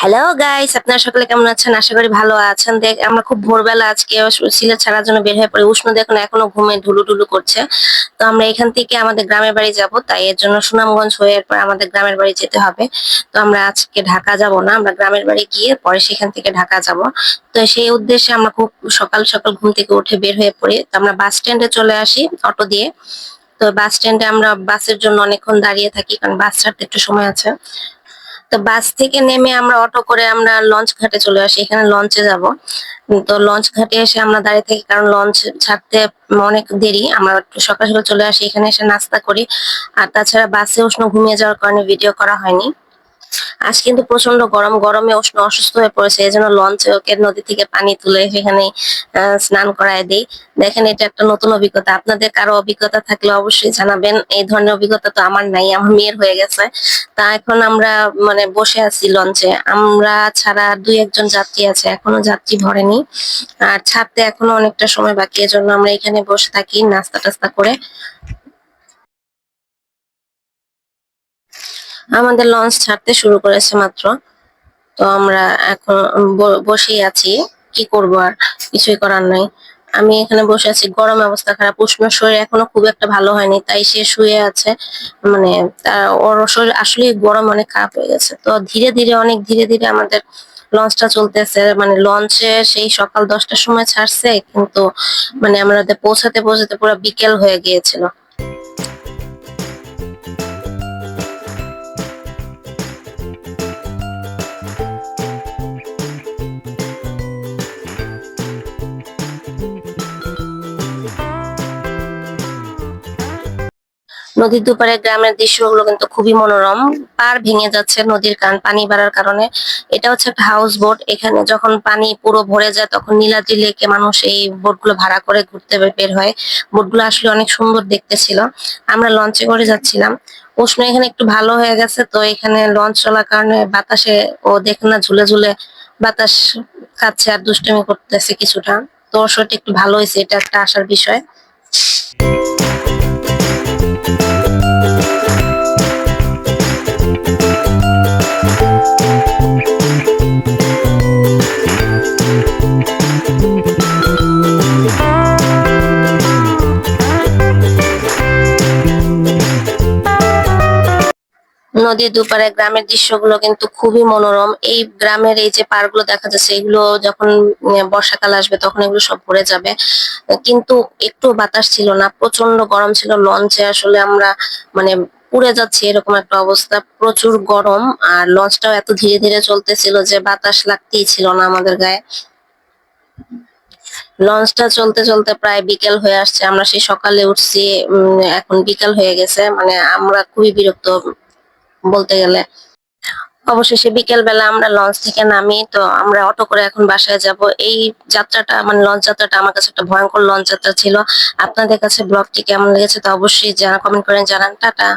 Hello guys, আপনারা সকলে কেমন আছেন? আশা করি ভালো আছেন। আমরা খুব ভোরবেলা আজকে সিলেট ছাড়ার জন্য বের হয়ে পড়ি। উষ্ণ দেখুন এখনো ঘুমে ঢুলুঢুলু করছে। তো আমরা এখান থেকে আমাদের গ্রামের বাড়ি যাব, তাই এর জন্য সুনামগঞ্জ হয়ে এরপর আমাদের গ্রামের বাড়ি যেতে হবে। তো আমরা আজকে ঢাকা যাব না, আমরা গ্রামের বাড়ি গিয়ে পরে সেখান থেকে ঢাকা যাব। তো সেই উদ্দেশ্যে আমরা খুব সকাল সকাল ঘুম থেকে উঠে বের হয়ে পড়ি। তো আমরা বাস স্ট্যান্ডে চলে আসি অটো দিয়ে। তো বাস স্ট্যান্ডে আমরা বাসের জন্য অনেকক্ষণ দাঁড়িয়ে থাকি, কারণ বাস ছাড়তে একটু সময় আছে। তো বাস থেকে নেমে আমরা অটো করে আমরা লঞ্চ ঘাটে চলে আসি, এখানে লঞ্চে যাব। তো লঞ্চ ঘাটে এসে আমরা দাঁড়িয়ে থাকি, কারণ লঞ্চ ছাড়তে অনেক দেরি। আমরা একটু সকাল সকাল চলে আসি, এখানে এসে নাস্তা করি। আর তাছাড়া বাসে উষ্ণ ঘুমিয়ে যাওয়ার কারণে ভিডিও করা হয়নি। আজ কিন্তু প্রচন্ড গরম, গরমে উষ্ণ অসুস্থ হয়ে পড়েছে, এই জন্য লঞ্চে ওকে নদী থেকে পানি তুলে সেখানে স্নান করায় দিই। দেখেন, এটা একটা নতুন অভিজ্ঞতা। আপনাদের কারো অভিজ্ঞতা থাকলে অবশ্যই জানাবেন। এই ধরনের অভিজ্ঞতা তো আমার নাই, আমার মেয়ের হয়ে গেছে। তা এখন আমরা বসে আছি লঞ্চে, আমরা ছাড়া দুই একজন যাত্রী আছে, এখনো যাত্রী ভরেনি। আর ছাড়তে এখনো অনেকটা সময় বাকি, এজন্য আমরা এখানে বসে থাকি নাস্তা টাস্তা করে। আমাদের লঞ্চ ছাড়তে শুরু করেছে মাত্র। তো আমরা এখন বসেই আছি, কি করব আর, কিছুই করার নাই। আমি এখানে বসে আছি, গরম অবস্থা খারাপ, উষ্ণ শরীর এখনো খুব একটা ভালো হয়নি, তাই সে শুয়ে আছে। মানে ওর শরীর আসলে গরম অনেক খারাপ হয়ে গেছে। তো ধীরে ধীরে, অনেক ধীরে ধীরে আমাদের লঞ্চটা চলতেছে। মানে লঞ্চে সেই সকাল 10টার সময় ছাড়ছে, কিন্তু আমাদের পৌঁছাতে পৌঁছাতে পুরো বিকেল হয়ে গিয়েছিল। নদীর দুপারে গ্রামের দৃশ্যগুলো কিন্তু খুবই মনোরম। পার ভেঙে যাচ্ছে নদীর পানি বাড়ার কারণে। এটা হচ্ছে একটা হাউস বোট। এখানে যখন পানি পুরো ভরে যায়, তখন নীলাদ্রি লেকে মানুষ এই বোটগুলো ভাড়া করে ঘুরতে বের হয়। বোটগুলো আসলে অনেক সুন্দর দেখতে ছিল। আমরা লঞ্চে করে যাচ্ছিলাম। উষ্ণ এখানে একটু ভালো হয়ে গেছে, তো এখানে লঞ্চ চলার কারণে বাতাসে ও দেখে না ঝুলে ঝুলে বাতাস খাচ্ছে আর দুষ্টুমি করতেছে কিছুটা। তো ওর শরীরটা একটু ভালো হয়েছে, এটা একটা আশার বিষয়। নদীর দুপারে গ্রামের দৃশ্যগুলো কিন্তু খুবই মনোরম। এই গ্রামের এই যে পাড়গুলো দেখা যাচ্ছে, এগুলো যখন বর্ষাকাল আসবে তখন এগুলো সব ভরে যাবে। কিন্তু একটু বাতাস ছিল না, প্রচন্ড গরম ছিল। লঞ্চে আসলে আমরা মানে পুড়ে যাচ্ছি এরকম একটা অবস্থা, প্রচুর গরম। আর লঞ্চটাও এত ধীরে ধীরে চলতেছিল যে বাতাস লাগতেই ছিল না আমাদের গায়ে। লঞ্চটা চলতে চলতে প্রায় বিকেল হয়ে আসছে, আমরা সেই সকালে উঠছি, এখন বিকেল হয়ে গেছে। আমরা খুবই বিরক্ত বলতে গেলে। অবশেষে বিকেল বেলা আমরা লঞ্চ থেকে নামি, তো আমরা অটো করে এখন বাসায় যাব। এই যাত্রাটা লঞ্চ যাত্রাটা আমার কাছে একটা ভয়ঙ্কর লঞ্চ যাত্রা ছিল। আপনাদের কাছে ব্লগটি কেমন লেগেছে তো অবশ্যই কমেন্ট করেন জানান। টাটা।